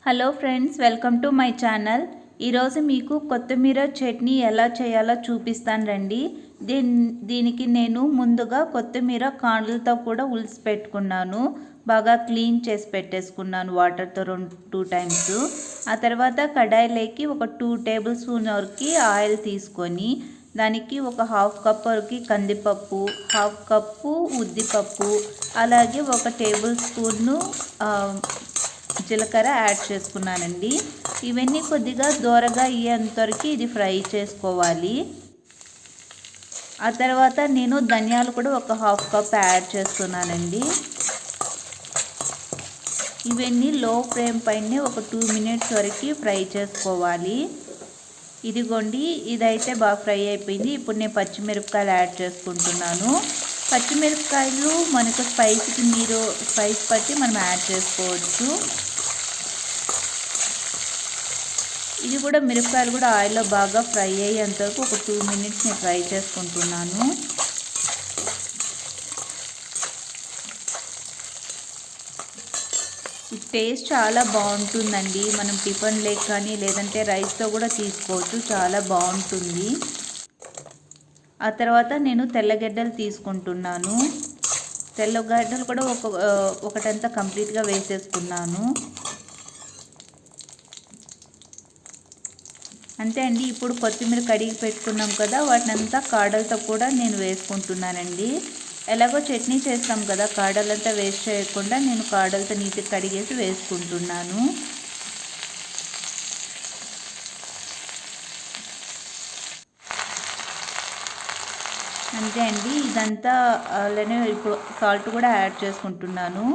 Hello friends, welcome to my channel. ఈరోజు మీకు కొత్తిమీర చట్నీ ఎలా చేయాలో చూపిస్తాను రండి. దీనికి నేను ముందుగా కొత్తిమీర కాండ్లతో కూడా ఉలిసి పెట్టుకున్నాను. బాగా క్లీన్ చేసి పెట్టేసుకున్నాను వాటర్తో 2 టైమ్స్. ఆ తర్వాత కడాయిలోకి ఒక 2 టేబుల్ స్పూన్ వరకు ఆయిల్ తీసుకొని దానికి ఒక 1/2 కప్ వరకు కందిపప్పు, 1/2 కప్పు ఉద్దిపప్పు, అలాగే 1 టేబుల్ స్పూను జీలకర్ర యాడ్ చేసుకున్నానండి. ఇవన్నీ కొద్దిగా దోరగా అయ్యేంతవరకు ఇది ఫ్రై చేసుకోవాలి. ఆ తర్వాత నేను ధనియాలు కూడా ఒక 1/2 కప్ యాడ్ చేస్తున్నానండి. ఇవన్నీ లో ఫ్లేమ్ పైనే ఒక 2 మినిట్స్ వరకు ఫ్రై చేసుకోవాలి. ఇదిగోండి, ఇదైతే బాగా ఫ్రై అయిపోయింది. ఇప్పుడు నేను పచ్చిమిరపకాయలు యాడ్ చేసుకుంటున్నాను. పచ్చిమిరపకాయలు మనకు స్పైస్కి స్పైస్ బట్టి మనం యాడ్ చేసుకోవచ్చు. ఇది కూడా మిరపకాయలు కూడా ఆయిల్లో బాగా ఫ్రై అయ్యేంతవరకు ఒక 2 మినిట్స్ నేను ఫ్రై చేసుకుంటున్నాను. ఈ టేస్ట్ చాలా బాగుంటుందండి. మనం టిఫిన్ లేక్ కానీ లేదంటే రైస్తో కూడా తీసుకోవచ్చు, చాలా బాగుంటుంది. ఆ తర్వాత నేను తెల్లగడ్డలు తీసుకుంటున్నాను. తెల్లగడ్డలు కూడా ఒకటంతా కంప్లీట్గా వేసేసుకున్నాను. అంతే అండి. ఇప్పుడు కొత్తిమీర కడిగి పెట్టుకున్నాం కదా, వాటినంతా కాడలతో కూడా నేను వేసుకుంటున్నానండి. ఎలాగో చట్నీ చేస్తాం కదా, కాడలంతా వేస్ట్ చేయకుండా నేను కాడలతో నీట్గా కడిగేసి వేసుకుంటున్నాను. అంతే అండి. ఇదంతా అలానే ఇప్పుడు సాల్ట్ కూడా యాడ్ చేసుకుంటున్నాను.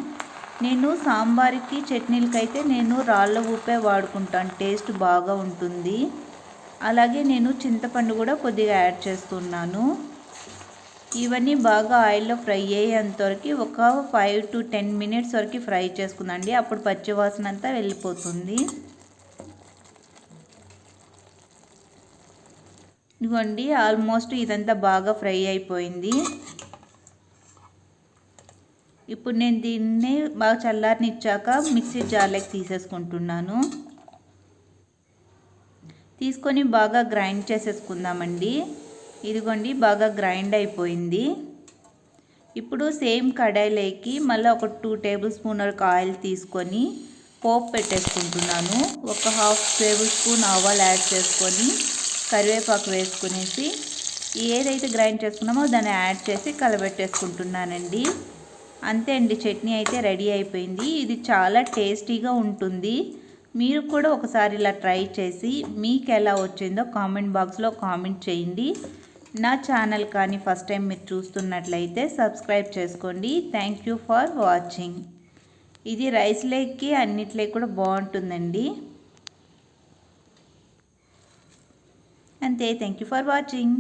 నేను సాంబార్కి చట్నీలకైతే నేను రాళ్ళ ఉప్పే వాడుకుంటాను, టేస్ట్ బాగా ఉంటుంది. అలాగే నేను చింతపండు కూడా కొద్దిగా యాడ్ చేస్తున్నాను. ఇవన్నీ బాగా ఆయిల్లో ఫ్రై అయ్యేంతవరకు ఒక 5 to 10 మినిట్స్ వరకు ఫ్రై చేసుకుందండి. అప్పుడు పచ్చివాసన అంతా వెళ్ళిపోతుంది. ఇదిగోండి, ఆల్మోస్ట్ ఇదంతా బాగా ఫ్రై అయిపోయింది. ఇప్పుడు నేను దీన్ని బాగా చల్లారనిచ్చాక మిక్సీ జార్లోకి తీసేసుకుంటున్నాను. తీసుకొని బాగా గ్రైండ్ చేసేసుకుందామండి. ఇదిగోండి, బాగా గ్రైండ్ అయిపోయింది. ఇప్పుడు సేమ్ కడాయిలోకి మళ్ళీ ఒక 2 టేబుల్ స్పూన్ వరకు ఆయిల్ తీసుకొని పోపు పెట్టేసుకుంటున్నాను. ఒక 1/2 టేబుల్ స్పూన్ ఆవాలు యాడ్ చేసుకొని కరివేపాకు వేసుకునేసి ఏదైతే గ్రైండ్ చేసుకున్నామో దాన్ని యాడ్ చేసి కలబెట్టేసుకుంటున్నానండి. అంతే అండి, చట్నీ అయితే రెడీ అయిపోయింది. ఇది చాలా టేస్టీగా ఉంటుంది. మీరు కూడా ఒకసారి ఇలా ట్రై చేసి మీకు ఎలా వచ్చిందో కామెంట్ బాక్స్లో కామెంట్ చేయండి. నా ఛానల్ కానీ ఫస్ట్ టైం మీరు చూస్తున్నట్లయితే సబ్స్క్రైబ్ చేసుకోండి. Thank you for watching. ఇది రైస్లోకి అన్నిట్లోకి కూడా బాగుంటుందండి. అంతే, థ్యాంక్ యూ ఫర్ వాచింగ్.